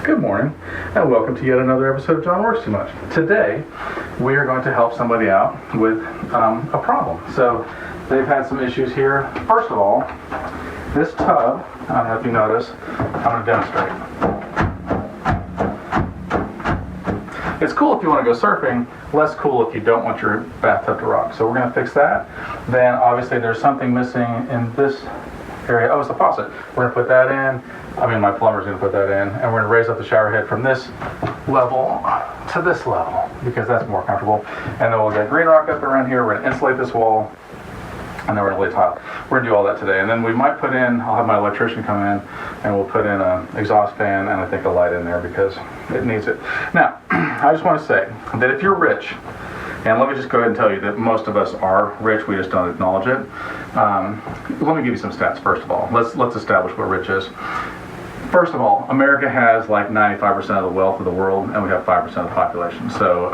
Good morning, and welcome to yet another episode of John Works Too Much. Today, we are going to help somebody out with a problem. So, they've had some issues here. First of all, this tub, I don't know if you notice, I'm going to demonstrate. It's cool if you want to go surfing, less cool if you don't want your bathtub to rock. So we're going to fix that. Then, obviously, there's something missing in this area. Oh, it's the faucet. We're going to put that in. My plumber's going to put that in, and we're going to raise up the shower head from this level to this level because that's more comfortable. And then we'll get green rock up around here. We're going to insulate this wall, and then we're going to lay tile. We're going to do all that today. And then we might put in, I'll have my electrician come in, and we'll put in an exhaust fan and I think a light in there because it needs it. Now, I just want to say that if you're rich, and let me just go ahead and tell you that most of us are rich, we just don't acknowledge it. Let me give you some stats first of all. Let's establish what rich is. First of all, America has like 95% of the wealth of the world, and we have 5% of the population. So,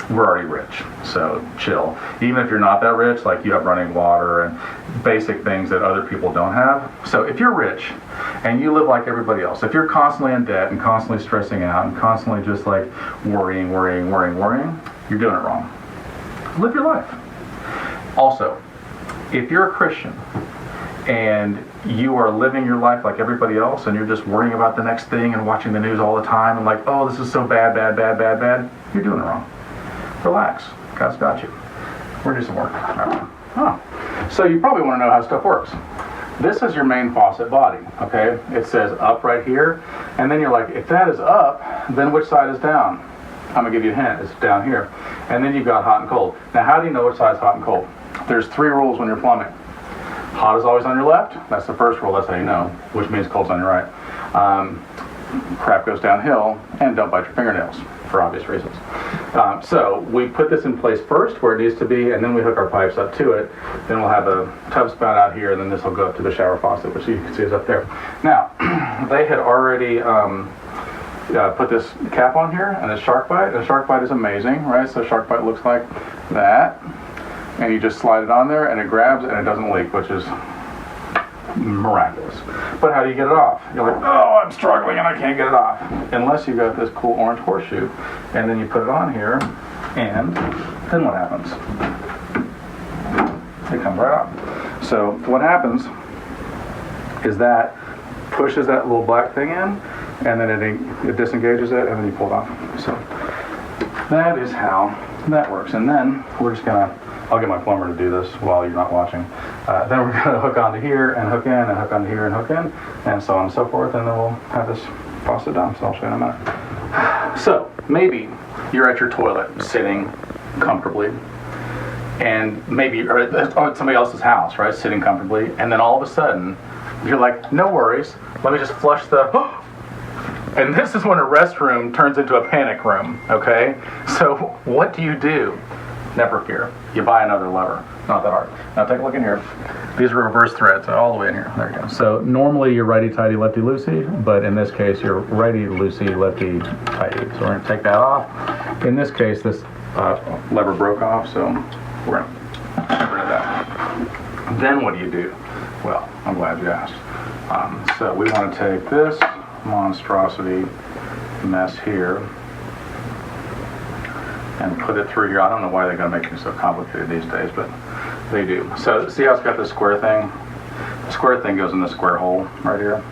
we're already rich. So chill. Even if you're not that rich, like you have running water and basic things that other people don't have. So if you're rich and you live like everybody else, if you're constantly in debt and constantly stressing out and constantly just like worrying, you're doing it wrong. Live your life. Also, if you're a Christian and you are living your life like everybody else and you're just worrying about the next thing and watching the news all the time and like, oh, this is so bad, you're doing it wrong. Relax. God's got you. We're going to do some work. So you probably want to know how stuff works. This is your main faucet body, okay? It says up right here, and then you're like, if that is up, then which side is down? I'm going to give you a hint. It's down here. And then you've got hot and cold. Now, how do you know which side is hot and cold? There's 3 rules when you're plumbing. Hot is always on your left. That's the first rule. That's how you know, which means cold's on your right. Crap goes downhill, and don't bite your fingernails, for obvious reasons. So we put this in place first where it needs to be, and then we hook our pipes up to it. Then we'll have a tub spout out here, and then this will go up to the shower faucet, which you can see is up there. Now, they had already put this cap on here, and a shark bite. And a shark bite is amazing, right? So shark bite looks like that, and you just slide it on there, and it grabs, and it doesn't leak, which is miraculous. But how do you get it off? You're like, oh, I'm struggling and I can't get it off. Unless you got this cool orange horseshoe, and then you put it on here, and then what happens? It comes right off. So what happens is that pushes that little black thing in, and then it disengages it, and then you pull it off. So that is how that works. And then we're just gonna, I'll get my plumber to do this while you're not watching. Then we're going to hook onto here and hook in and hook onto here and hook in and so on and so forth, and then we'll have this faucet done. So I'll show you in a minute. So maybe you're at your toilet sitting comfortably, and maybe you're at somebody else's house, right, sitting comfortably, and then all of a sudden you're like, no worries, let me just flush the... And this is when a restroom turns into a panic room, okay? So what do? Never fear. You buy another lever. Not that hard. Now take a look in here. These are reverse threads all the way in here. There you go. So normally you're righty-tighty, lefty-loosey, but in this ccase you're righty-loosey, lefty-tighty. So we're going to take that off. In this case, this lever broke off, so we're going to get rid of that. Then what do? Well, I'm glad you asked. So we want to take this monstrosity mess here and put it through here. I don't know why they're going to make it so complicated these days, but they do. So see how it's got this square thing? The square thing goes in the square hole right here.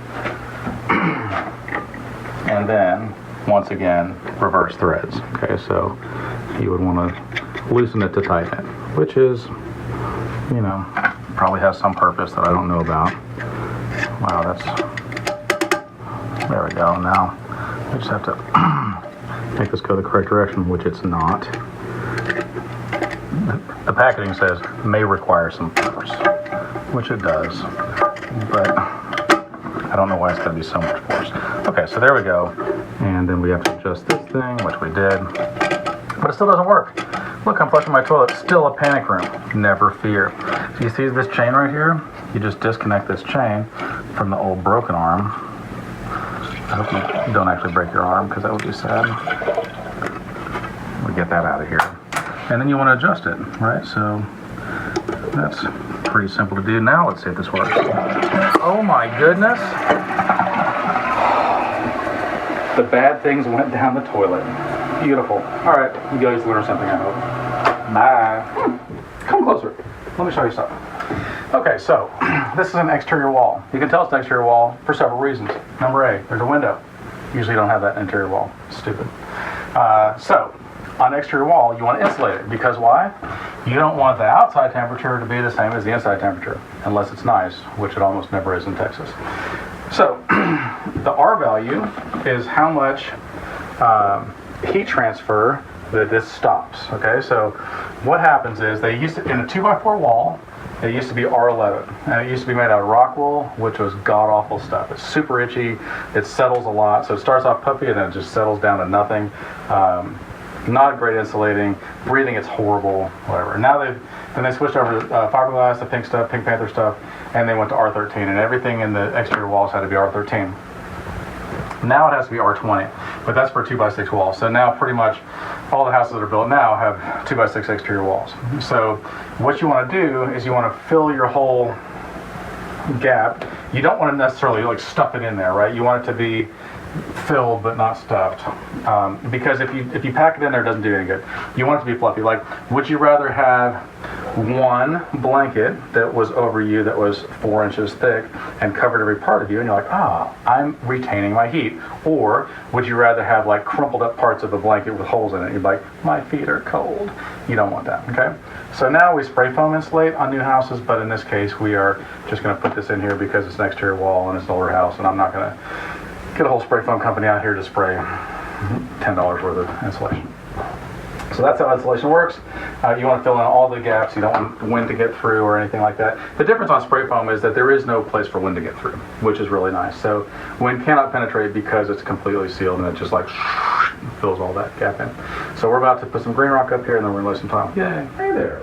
And then, once again, reverse threads. Okay, so you would want to loosen it to tighten it, which is, probably has some purpose that I don't know about. Wow, there we go. Now, I just have to make this go the correct direction, which it's not. The packaging says may require some force, which it does, but I don't know why it's going to be so much force. Okay, so there we go, and then we have to adjust this thing, which we did, but it still doesn't work. Look, I'm flushing my toilet, still a panic room. Never fear. So you see this chain right here? You just disconnect this chain from the old broken arm. I hope you don't actually break your arm, because that would be sad. We get that out of here. And then you want to adjust it, right? So that's pretty simple to do. Now let's see if this works. Oh my goodness. The bad things went down the toilet. Beautiful. All right, you guys learned something, I hope. Bye. Come closer. Let me show you something. Okay, so this is an exterior wall. You can tell it's an exterior wall for several reasons. Number A, there's a window. Usually you don't have that interior wall. Stupid. So on an exterior wall, you want to insulate it because why? You don't want the outside temperature to be the same as the inside temperature, unless it's nice, which it almost never is in Texas. So the R value is how much heat transfer that this stops. Okay, so what happens is they used to, in a 2x4 wall, it used to be R11, and it used to be made out of rock wool, which was god-awful stuff. It's super itchy, it settles a lot, so it starts off puffy and then it just settles down to nothing. Not great insulating, breathing it's horrible, whatever. Now then they switched over to fiberglass, the pink stuff, Pink Panther stuff, and they went to R13, and everything in the exterior walls had to be R13. Now it has to be R20, but that's for a 2x6 wall. So now pretty much all the houses that are built now have 2x6 exterior walls. So what you want to do is you want to fill your whole gap. You don't want to necessarily like stuff it in there, right? You want it to be filled but not stuffed, because if you pack it in there, it doesn't do any good. You want it to be fluffy. Like, would you rather have one blanket that was over you that was 4 inches thick and covered every part of you, and you're like, I'm retaining my heat? Or would you rather have like crumpled up parts of a blanket with holes in it? You're like, my feet are cold. You don't want that. Okay, so now we spray foam insulate on new houses, but in this case we are just going to put this in here because it's an exterior wall and it's an older house, and I'm not going to get a whole spray foam company out here to spray $10 worth of insulation. So that's how insulation works. You want to fill in all the gaps. You don't want wind to get through or anything like that. The difference on spray foam is that there is no place for wind to get through, which is really nice. So wind cannot penetrate because it's completely sealed, and it just like fills all that gap in. So we're about to put some green rock up here, and then we're going to lay some tile. Yay! Hey there.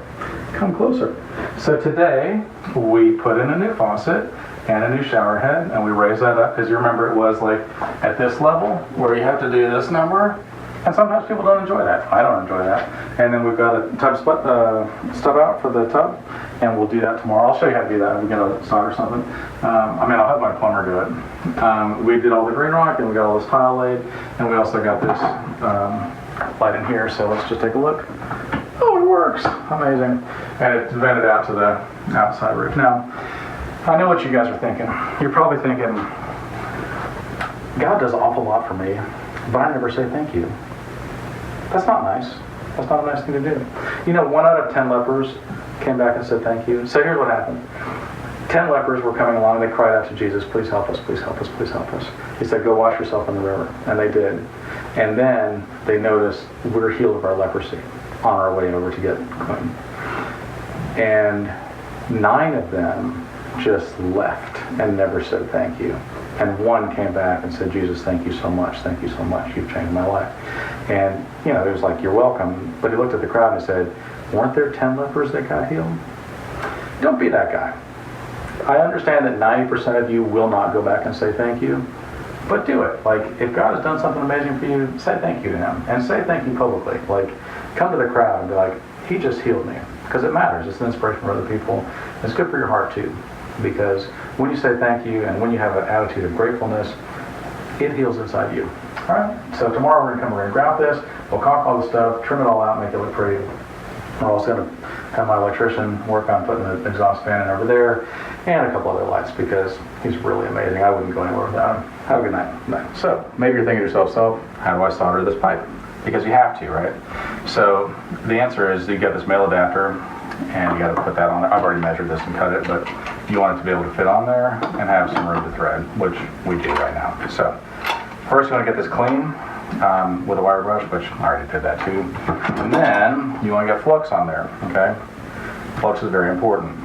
Come closer. So today we put in a new faucet and a new shower head, and we raised that up because you remember it was like at this level where you have to do this number, and sometimes people don't enjoy that. I don't enjoy that. And then we've got a tub stub out for the tub, and we'll do that tomorrow. I'll show you how to do that. We get a saw or something. I'll have my plumber do it. We did all the green rock, and we got all this tile laid, and we also got this light in here. So let's just take a look. Oh, it works. Amazing. And it's vented out to the outside roof. Now, I know what you guys are thinking. You're probably thinking, God does an awful lot for me, but I never say thank you. That's not nice. That's not a nice thing to do. You know, 1 out of 10 lepers came back and said thank you. So here's what happened. 10 lepers were coming along, and they cried out to Jesus, please help us, please help us, please help us. He said, go wash yourself in the river. And they did. And then they noticed we're healed of our leprosy on our way over to get clean. And 9 of them just left and never said thank you. And 1 came back and said, Jesus, thank you so much, you've changed my life. And, you know, it was like, you're welcome. But he looked at the crowd and said, weren't there 10 lepers that got healed? Don't be that guy. I understand that 90% of you will not go back and say thank you, but do it. Like, if God has done something amazing for you, say thank you to him, and say thank you publicly. Like, come to the crowd and be like, he just healed me, because it matters. It's an inspiration for other people. It's good for your heart too, because when you say thank you and when you have an attitude of gratefulness, it heals inside you. All right, so tomorrow we're going to grout this, we'll caulk all the stuff, trim it all out, make it look pretty. We're also going to have my electrician work on putting the exhaust fan in over there and a couple other lights, because he's really amazing. I wouldn't go anywhere without him. Have a good night. So maybe you're thinking to yourself, so how do I solder this pipe? Because you have to, right? So the answer is you get this male adapter, and you got to put that on there. I've already measured this and cut it, but you want it to be able to fit on there and have some room to thread, which we do right now. So first you want to get this clean with a wire brush, which I already did that too. And then you want to get flux on there, okay? Flux is very important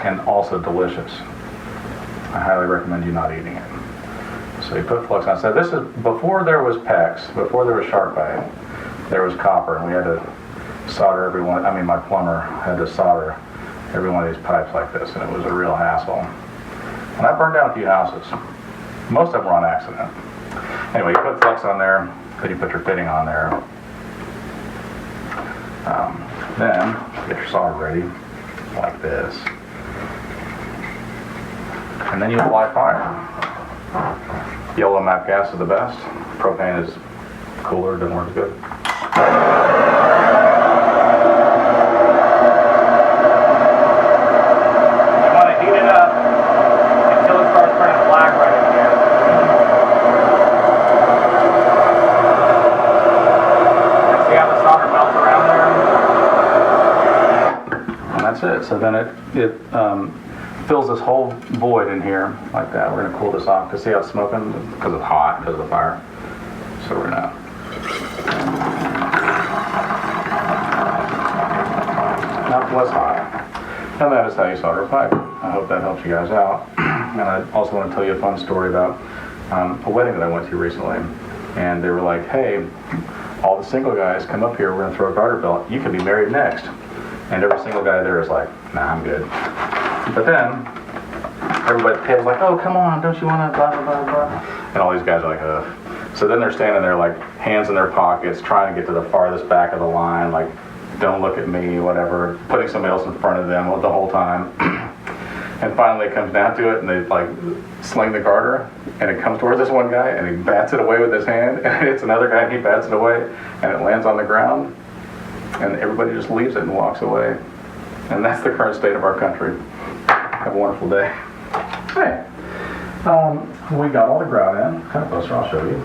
and also delicious. I highly recommend you not eating it. So you put flux on. So this is before there was PEX, before there was shark bite, there was copper, and we had to solder every one. I mean, my plumber had to solder every one of these pipes like this, and it was a real hassle. And I burned down a few houses. Most of them were on accident. Anyway, you put flux on there, then you put your fitting on there. Then get your solder ready, like this. And then you apply fire. Yellow MAP gas is the best. Propane is cooler, doesn't work as good. You want to heat it up until it starts turning black right in here. And see how the solder melts around there? And that's it. So then it fills this whole void in here like that. We're going to cool this off to see how it's smoking because it's hot because of the fire. So we're going to. That was hot. And that is how you solder a pipe. I hope that helps you guys out. And I also want to tell you a fun story about a wedding that I went to recently. And they were like, hey, all the single guys come up here, we're going to throw a garter belt. You can be married next. And every single guy there is like, nah, I'm good. But then, everybody at the table's like, oh, come on, don't you want to blah, blah, blah, blah. And all these guys are like, ugh. So then they're standing there like, hands in their pockets, trying to get to the farthest back of the line, like, don't look at me, whatever, putting somebody else in front of them the whole time. And finally it comes down to it, and they like sling the garter, and it comes towards this one guy, and he bats it away with his hand, and it's another guy, and he bats it away, and it lands on the ground, and everybody just leaves it and walks away. And that's the current state of our country. Have a wonderful day. Hey, we got all the grout in. Kind of closer, I'll show you.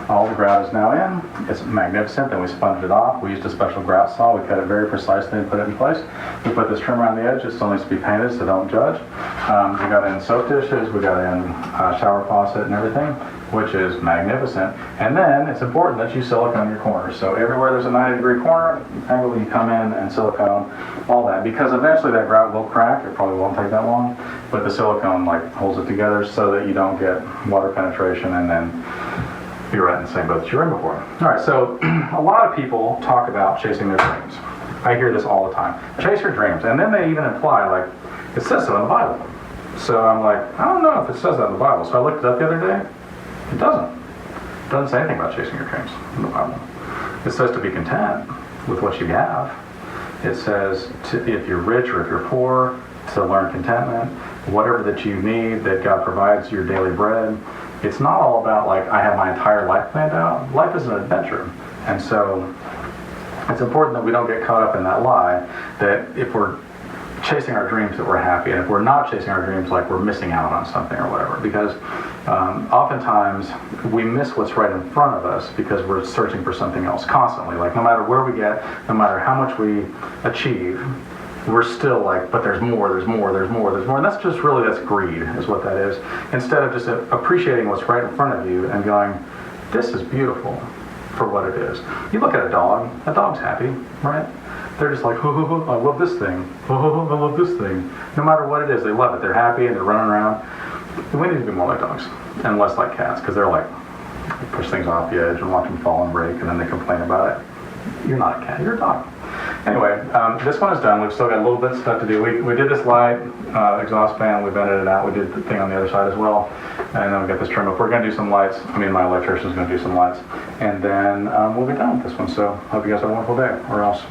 All the grout is now in. It's magnificent. Then we sponged it off. We used a special grout saw. We cut it very precisely and put it in place. We put this trim around the edge. It still needs to be painted, so don't judge. We got in soap dishes. We got in shower faucet and everything, which is magnificent. And then it's important that you silicone your corners. So everywhere there's a 90-degree corner angle, you come in and silicone all that, because eventually that grout will crack. It probably won't take that long, but the silicone like holds it together so that you don't get water penetration and then be right in the same boat that you were in before. All right, so a lot of people talk about chasing their dreams. I hear this all the time. Chase your dreams, and then they even imply like it says so in the Bible. So I'm like, I don't know if it says that in the Bible. So I looked it up the other day. It doesn't. It doesn't say anything about chasing your dreams in the Bible. It says to be content with what you have. It says if you're rich or if you're poor, to learn contentment. Whatever that you need, that God provides your daily bread. It's not all about like I have my entire life planned out. Life is an adventure. And so it's important that we don't get caught up in that lie that if we're chasing our dreams that we're happy, and if we're not chasing our dreams, like we're missing out on something or whatever. Because oftentimes we miss what's right in front of us because we're searching for something else constantly. Like no matter where we get, no matter how much we achieve, we're still like, but there's more, there's more, there's more, there's more. And that's just really, that's greed is what that is. Instead of just appreciating what's right in front of you and going, this is beautiful for what it is. You look at a dog's happy, right? They're just like, oh, oh, oh, I love this thing. Oh, oh, oh, I love this thing. No matter what it is, they love it. They're happy and they're running around. We need to be more like dogs and less like cats, because they're like, push things off the edge and watch them fall and break, and then they complain about it. You're not a cat, you're a dog. Anyway, this one is done. We've still got a little bit of stuff to do. We did this light, exhaust fan, we vented it out. We did the thing on the other side as well. And then we got this trim up. We're going to do some lights. I mean, my electrician's going to do some lights. And then we'll be done with this one. So hope you guys have a wonderful day, or else